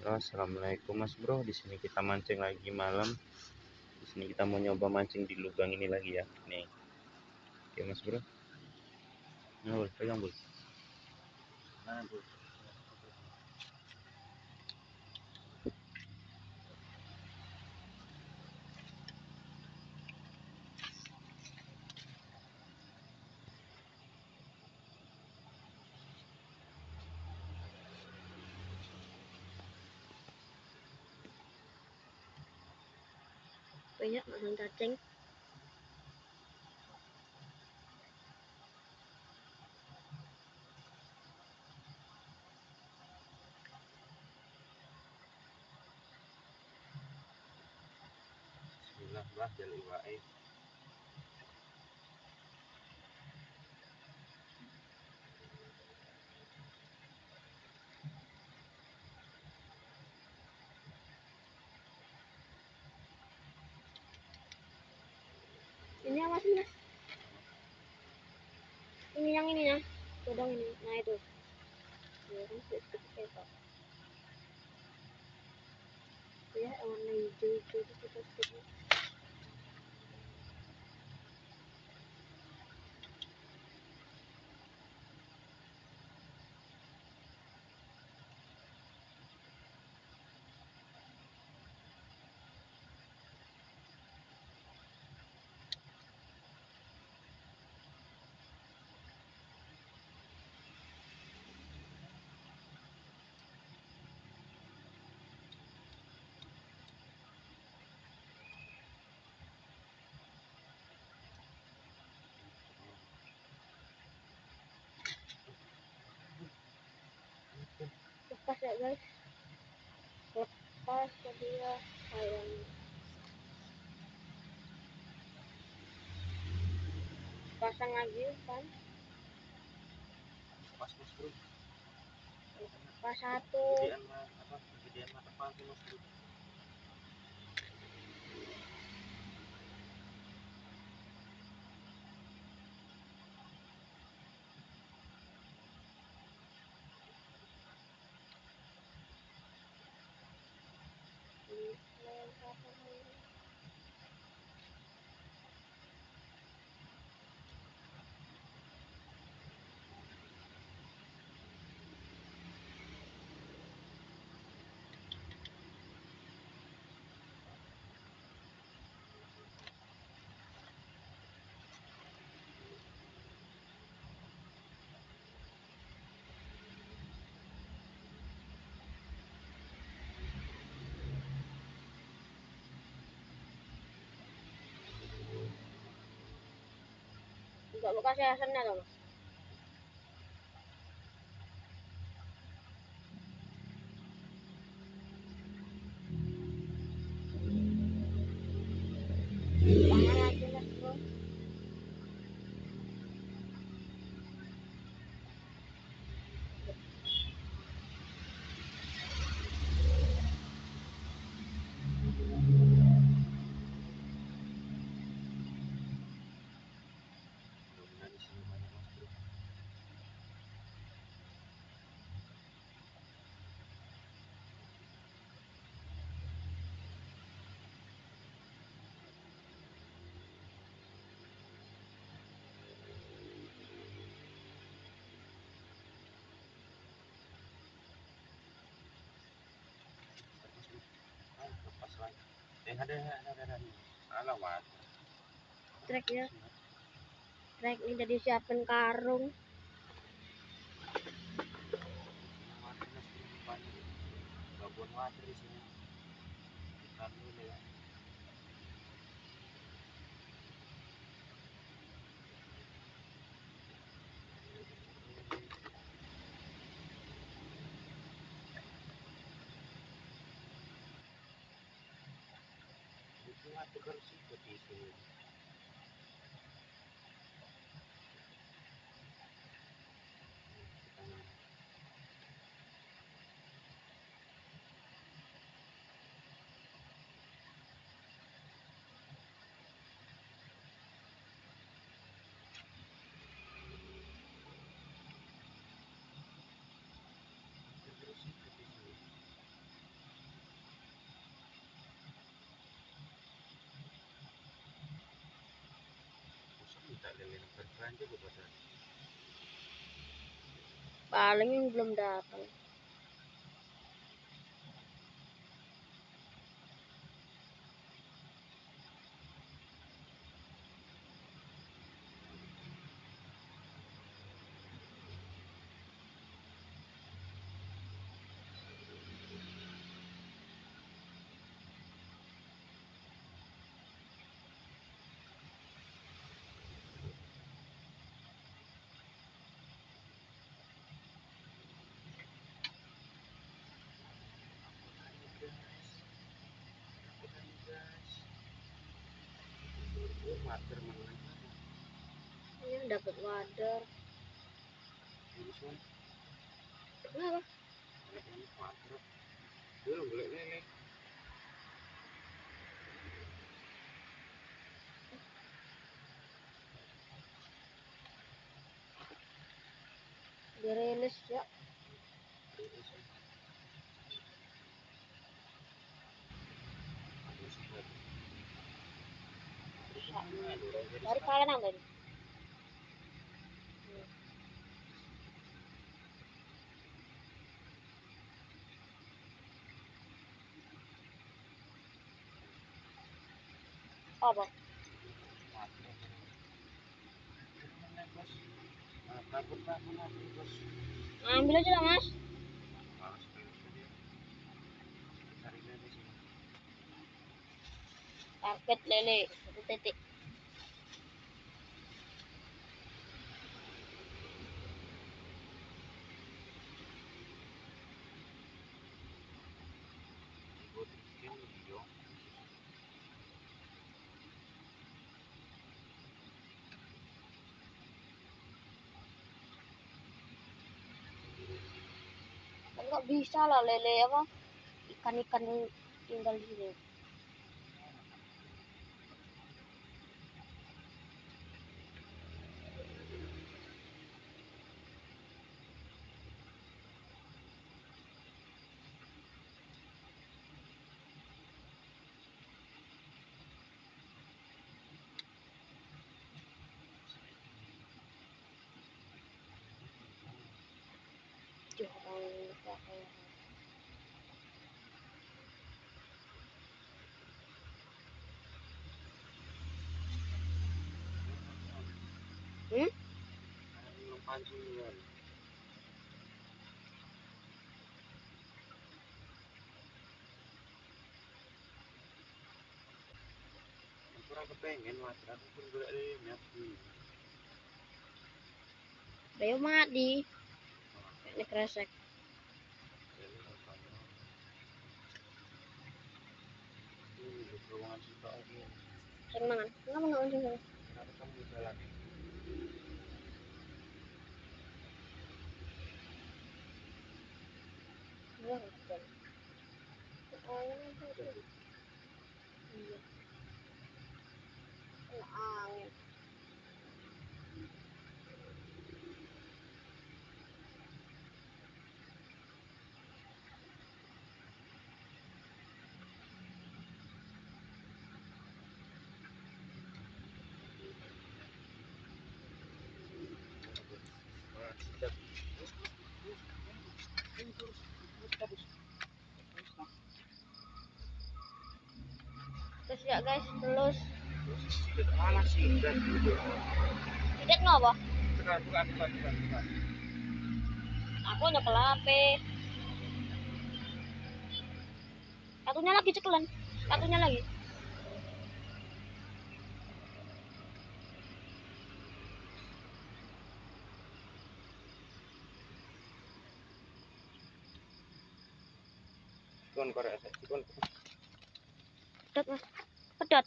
Assalamualaikum Mas Bro. Di sini kita mancing lagi malam. Di sini kita mau nyoba mancing di lubang ini lagi ya. Nih. Oke Mas Bro. Nah, Bul, pegang Bul. Nah, Bul. Banyak masang cacing. Bismillah bah jalur wae. Ini apa sih mas? Ini yang ini ya, tudung ini. Nah itu. Ya kan sedikit ketok. Ya warna hijau-hijau itu sedikit. Lepas ya guys. Lepas dia sayang. Pasang lagi kan. Pas Mas Bro. Pas satu. Gedean mata pantai Mas Bro. Enggak mau kasih asamnya loh mas. Tangan lagi mas bro. Mudah-mudahan di sini banyak Mas Bro. Mas Bro. Ah, lepas lagi. Ada. Alamat. Trek ya. Trek ini udah disiapin karung. Water Mas Bro rupanya. Babon water di sini. Ikan dulu ya. Itu water harus ikut di sini. Terus ikut di sini. Paling yang belum datang. Ini dapat wader. Kenapa? Dirilis ya. Dari kalian apa ini? Apa? Ambil aja lah mas. Target lele 1 titik. Enggak bisa lah lele apa? Ikan-ikan tinggal di sini. Jangan pakai. Hmm? Kurang kepengen mas, aku pun golek lele aku. Ayo mati. Ini kresek. Senang. Kenapa nggak mancing sana? Kenapa kamu jalan? Iya, betul. Oh, betul. Iya. Kena angin. Terus ya guys, terus Mana sih? tidak ngapa? Bukan. Aku nyekel HP. Satunya lagi cekelan. Satunya lagi. Sikon korek, sikon. Pedot mas. Pedot.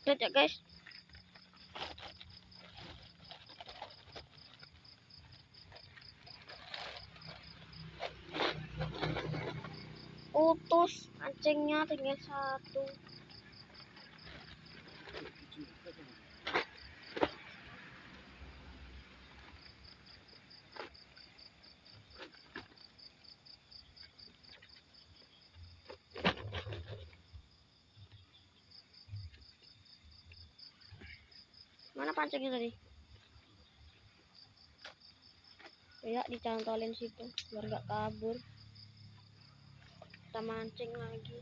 Pedot ya guys. Putus mancingnya tinggal 1. Mana pancingnya tadi? Ya, dicantolin situ biar nggak kabur. Kita mancing lagi.